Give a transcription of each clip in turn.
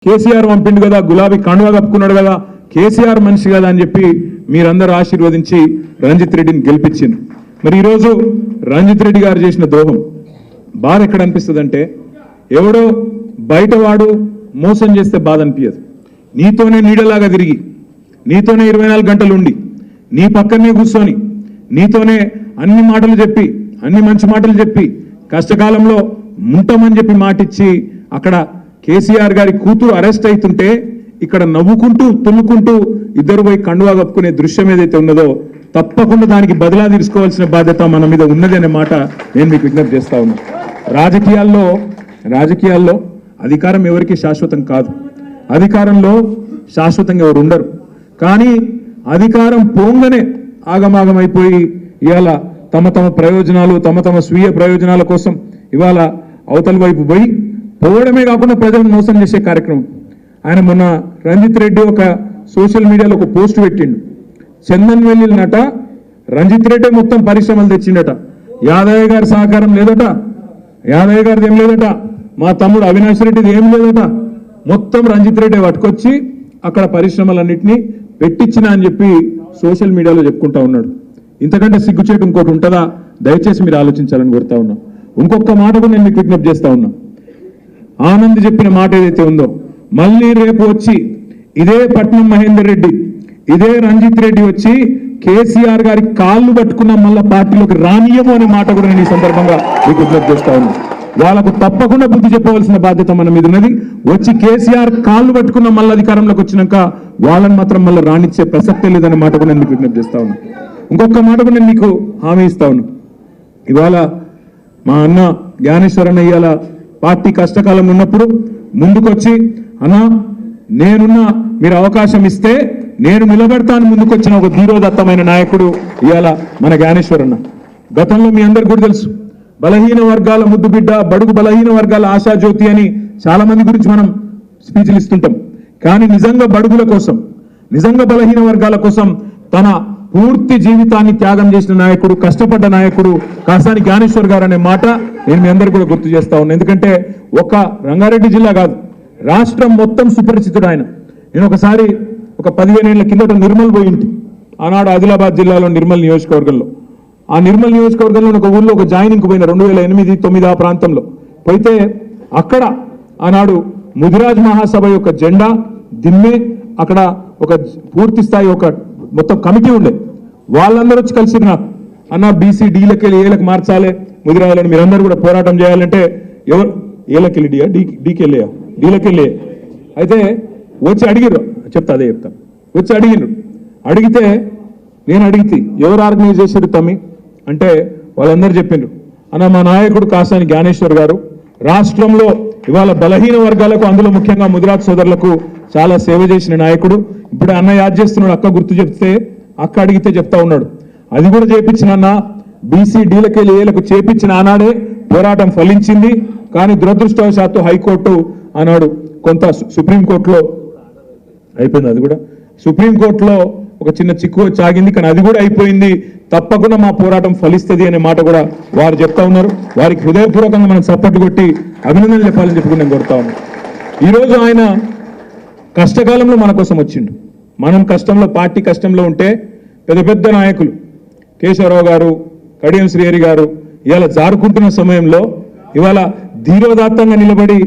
కేసీఆర్ పంపిండు కదా, గులాబీ కండువా కప్పుకున్నాడు కదా, కేసీఆర్ మనిషి కదా అని చెప్పి మీరందరూ ఆశీర్వదించి రంజిత్ రెడ్డిని గెలిపించింది. మరి ఈరోజు రంజిత్ రెడ్డి గారు చేసిన ద్రోహం బాధ ఎక్కడ అనిపిస్తుందంటే, ఎవడో బయటవాడు మోసం చేస్తే బాధ అనిపించదు. నీతోనే నీడలాగా తిరిగి, నీతోనే 24 గంటలు ఉండి, నీ పక్కనే కూర్చొని, నీతోనే అన్ని మాటలు చెప్పి, అన్ని మంచి మాటలు చెప్పి, కష్టకాలంలో ఉంటామని చెప్పి మాటిచ్చి అక్కడ కేసీఆర్ గారి కూతురు అరెస్ట్ అవుతుంటే ఇక్కడ నవ్వుకుంటూ తుమ్ముకుంటూ ఇద్దరు పోయి కండువా కప్పుకునే దృశ్యం ఏదైతే ఉన్నదో తప్పకుండా దానికి బదిలా తీసుకోవాల్సిన బాధ్యత మన మీద ఉన్నది అనే మాట నేను మీకు విజ్ఞప్తి చేస్తా ఉన్నా. రాజకీయాల్లో అధికారం ఎవరికి శాశ్వతం కాదు, అధికారంలో శాశ్వతంగా ఎవరు ఉండరు. కానీ అధికారం పోంగనే ఆగమాగమైపోయి ఇవాళ తమ ప్రయోజనాలు, తమ స్వీయ ప్రయోజనాల కోసం ఇవాళ అవతల వైపు పోయి పోవడమే కాకుండా ప్రజలను మోసం చేసే కార్యక్రమం. ఆయన మొన్న రంజిత్ రెడ్డి ఒక సోషల్ మీడియాలో ఒక పోస్ట్ పెట్టిండు. చందన్ వెల్లినట రంజిత్ రెడ్డి మొత్తం పరిశ్రమలు తెచ్చిండట, యాదయ్య గారి సహకారం లేదట, యాదయ్య గారిది ఏం లేదట, మా తమ్ముడు అవినాష్ రెడ్డిది ఏం లేదట, మొత్తం రంజిత్ రెడ్డి పట్టుకొచ్చి అక్కడ పరిశ్రమలన్నింటినీ పెట్టించిన అని చెప్పి సోషల్ మీడియాలో చెప్పుకుంటా ఉన్నాడు. ఇంతకంటే సిగ్గుచేటు ఇంకోటి ఉంటుందా? దయచేసి మీరు ఆలోచించాలని కోరుతా ఉన్నా. ఇంకొక మాట కూడా నేను మీకు విజ్ఞప్తి చేస్తా ఉన్నా. ఆనంద్ చెప్పిన మాట ఏదైతే ఉందో, మళ్ళీ రేపు వచ్చి ఇదే పట్నం మహేందర్ రెడ్డి, ఇదే రంజిత్ రెడ్డి వచ్చి కేసీఆర్ గారి కాళ్ళు పట్టుకున్న మళ్ళా పార్టీలోకి రానియము అనే మాట కూడా నేను ఈ సందర్భంగా మీకు విజ్ఞప్తి చేస్తా ఉన్నా. వాళ్ళకు తప్పకుండా బుద్ధి చెప్పవలసిన బాధ్యత మన మీద ఉన్నది. వచ్చి కేసీఆర్ కాళ్ళు పట్టుకున్న మళ్ళీ అధికారంలోకి వచ్చినాక వాళ్ళని మాత్రం మళ్ళీ రానిచ్చే ప్రసక్తే లేదనే మాట కూడా నేను మీకు విజ్ఞప్తి చేస్తా ఉన్నా. ఇంకొక మాట కూడా నేను మీకు హామీ ఇస్తా ఉన్నా. ఇవాళ మా అన్న జ్ఞానేశ్వరన్న ఇవాళ పార్టీ కష్టకాలం ఉన్నప్పుడు ముందుకొచ్చి, అన్న నేనున్నా, మీరు అవకాశం ఇస్తే నేను నిలబడతాను ముందుకొచ్చిన ఒక ధీరోదత్తమైన నాయకుడు ఇవాళ మన జ్ఞానేశ్వరన్న. గతంలో మీ అందరికి కూడా తెలుసు, బలహీన వర్గాల ముద్దుబిడ్డ, బడుగు బలహీన వర్గాల ఆశాజ్యోతి అని చాలా మంది గురించి మనం స్పీచ్లు ఇస్తుంటాం. కానీ నిజంగా బడుగుల కోసం, నిజంగా బలహీన వర్గాల కోసం తన పూర్తి జీవితాన్ని త్యాగం చేసిన నాయకుడు, కష్టపడ్డ నాయకుడు కాసాని జ్ఞానేశ్వర్ గారు అనే మాట నేను మీ అందరికీ కూడా గుర్తు చేస్తా ఉన్నాను. ఎందుకంటే ఒక రంగారెడ్డి జిల్లా కాదు, రాష్ట్రం మొత్తం సుపరిచితుడు ఆయన. నేను ఒకసారి ఒక 15 ఏళ్ల కిందట నిర్మల్ పోయింటి, ఆనాడు ఆదిలాబాద్ జిల్లాలో నిర్మల్ నియోజకవర్గంలో. ఆ నిర్మల్ నియోజకవర్గంలో ఒక ఊళ్ళో ఒక జాయినింగ్కి పోయిన 2008-9 ఆ ప్రాంతంలో పోయితే అక్కడ ఆనాడు ముదిరాజ్ మహాసభ యొక్క జెండా దిమ్మే, అక్కడ ఒక పూర్తి స్థాయి ఒక మొత్తం కమిటీ ఉండే. వాళ్ళందరూ వచ్చి కలిసి నాకు, అన్న బీసీ డీలకి ఏలకు మార్చాలి ముదిరాజులను, మీరందరూ కూడా పోరాటం చేయాలంటే ఎవరు ఏలకెళ్ళి డీకెళ్ళే డీలకెళ్ళే అయితే వచ్చి అడిగిర్రు, అదే చెప్తాను. వచ్చి అడిగితే నేను అడిగితే ఎవరు ఆర్గనైజ్ చేశారు తమ్మి అంటే వాళ్ళందరూ చెప్పిండ్రు, అన్న మా నాయకుడు కాసాని జ్ఞానేశ్వర్ గారు రాష్ట్రంలో ఇవాళ బలహీన వర్గాలకు, అందులో ముఖ్యంగా ముదిరాజ్ సోదరులకు చాలా సేవ చేసిన నాయకుడు. ఇప్పుడు అన్న యాద్ చేస్తున్నాడు, అక్క గుర్తు చెప్తే, అక్క అడిగితే చెప్తా ఉన్నాడు. అది కూడా చేపించిన అన్న, బీసీ డీలకెళ్ళి ఏలకు చేపించిన ఆనాడే పోరాటం ఫలించింది. కానీ దురదృష్టవశాత్తు హైకోర్టు ఆనాడు కొంత సుప్రీంకోర్టులో అయిపోయింది, అది కూడా సుప్రీంకోర్టులో ఒక చిన్న చిక్కు వచ్చి ఆగింది. కానీ అది కూడా అయిపోయింది, తప్పకుండా మా పోరాటం ఫలిస్తుంది అనే మాట కూడా వారు చెప్తా ఉన్నారు. వారికి హృదయపూర్వకంగా మనం సపోర్ట్ కొట్టి అభినందనలు చెప్పాలని చెప్పుకుని నేను కోరుతా ఉన్నాను. ఈరోజు ఆయన కష్టకాలంలో మన కోసం వచ్చిండు. మనం కష్టంలో, పార్టీ కష్టంలో ఉంటే పెద్ద పెద్ద నాయకులు కేశవరావు గారు, కడియం శ్రీహరి గారు ఇవాళ జారుకుంటున్న సమయంలో ఇవాళ ధీరోదాత్తంగా నిలబడి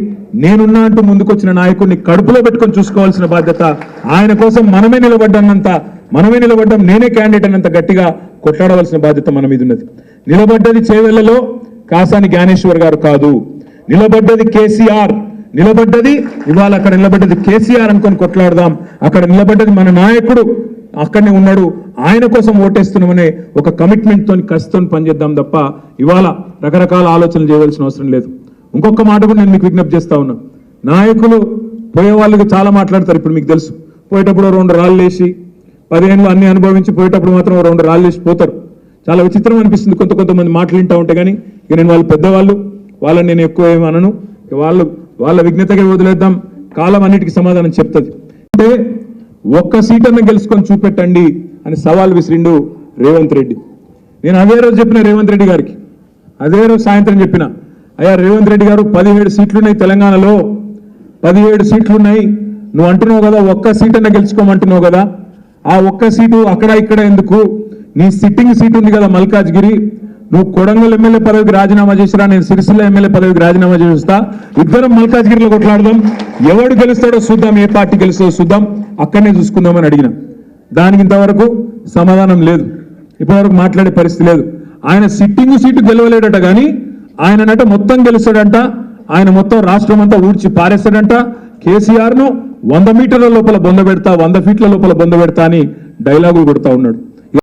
నేనున్నా అంటూ ముందుకొచ్చిన నాయకుడిని కడుపులో పెట్టుకొని చూసుకోవాల్సిన బాధ్యత ఆయన కోసం మనమే నిలబడ్డం, నేనే క్యాండిడేట్ అన్నంత గట్టిగా కొట్లాడవలసిన బాధ్యత మన మీద ఉన్నది. నిలబడ్డది చేవెళ్లలో కాసాని జ్ఞానేశ్వర్ గారు కాదు, నిలబడ్డది కేసీఆర్, నిలబడ్డది ఇవాళ అక్కడ నిలబడ్డది కేసీఆర్ అనుకొని కొట్లాడదాం. అక్కడ నిలబడ్డది మన నాయకుడు, అక్కడనే ఉన్నాడు, ఆయన కోసం ఓటేస్తున్నామనే ఒక కమిట్మెంట్ తోని, కసితో పనిచేద్దాం తప్ప ఇవాళ రకరకాల ఆలోచనలు చేయవలసిన అవసరం లేదు. ఇంకొక మాట కూడా నేను మీకు విజ్ఞప్తి చేస్తా ఉన్నా. నాయకులు పోయే వాళ్ళకి చాలా మాట్లాడతారు. ఇప్పుడు మీకు తెలుసు, పోయేటప్పుడు 2 రాళ్ళు వేసి 10 ఏళ్ళు అన్ని అనుభవించి పోయేటప్పుడు మాత్రం 2 రాళ్ళు వేసి పోతారు. చాలా విచిత్రం అనిపిస్తుంది కొంతమంది మాటలు వింటా ఉంటే. కానీ ఇక నేను వాళ్ళు పెద్దవాళ్ళు, వాళ్ళని నేను ఎక్కువ ఏమి అనను, వాళ్ళ విజ్ఞతగా వదిలేద్దాం, కాలం అన్నిటికీ సమాధానం చెప్తుంది. అంటే ఒక్క సీటನ್ನು గెలుచుకొని చూపెట్టండి అని సవాల్ విసిరిండు రేవంత్ రెడ్డి. నేను అదే రోజు చెప్పిన రేవంత్ రెడ్డి గారికి, అదే రోజు సాయంత్రం చెప్పిన, అయ్యా రేవంత్ రెడ్డి గారు 17 సీట్లున్నాయి తెలంగాణలో, 17 సీట్లు ఉన్నాయి. నువ్వు అంటున్నావు కదా ఒక్క సీట్ అన్న గెలుచుకోమంటున్నావు కదా, ఆ ఒక్క సీటు అక్కడ ఇక్కడ ఎందుకు? నీ సిట్టింగ్ సీట్ ఉంది కదా మల్కాజ్గిరి, నువ్వు కొడంగల్ ఎమ్మెల్యే పదవికి రాజీనామా చేసిరా, నేను సిరిసిల్ల ఎమ్మెల్యే పదవికి రాజీనామా చేస్తా, ఇద్దరం మల్కాజ్గిరిలో కొట్లాడదాం, ఎవడు గెలుస్తాడో చూద్దాం, ఏ పార్టీ గెలుస్తాడో చూద్దాం, అక్కడనే చూసుకుందామని అడిగిన. దానికి ఇంతవరకు సమాధానం లేదు, ఇప్పటివరకు మాట్లాడే పరిస్థితి లేదు. ఆయన సిట్టింగ్ సీటు గెలవలేడట కానీ ఆయననట మొత్తం గెలుస్తాడంట, ఆయన మొత్తం రాష్ట్రం అంతా ఊడ్చి పారేస్తాడంట. కేసీఆర్ ను 100 మీటర్ల లోపల బొంద పెడతా, 100 ఫీట్ల లోపల బొంద పెడతా అని డైలాగులు కొడతా ఉన్నాడు.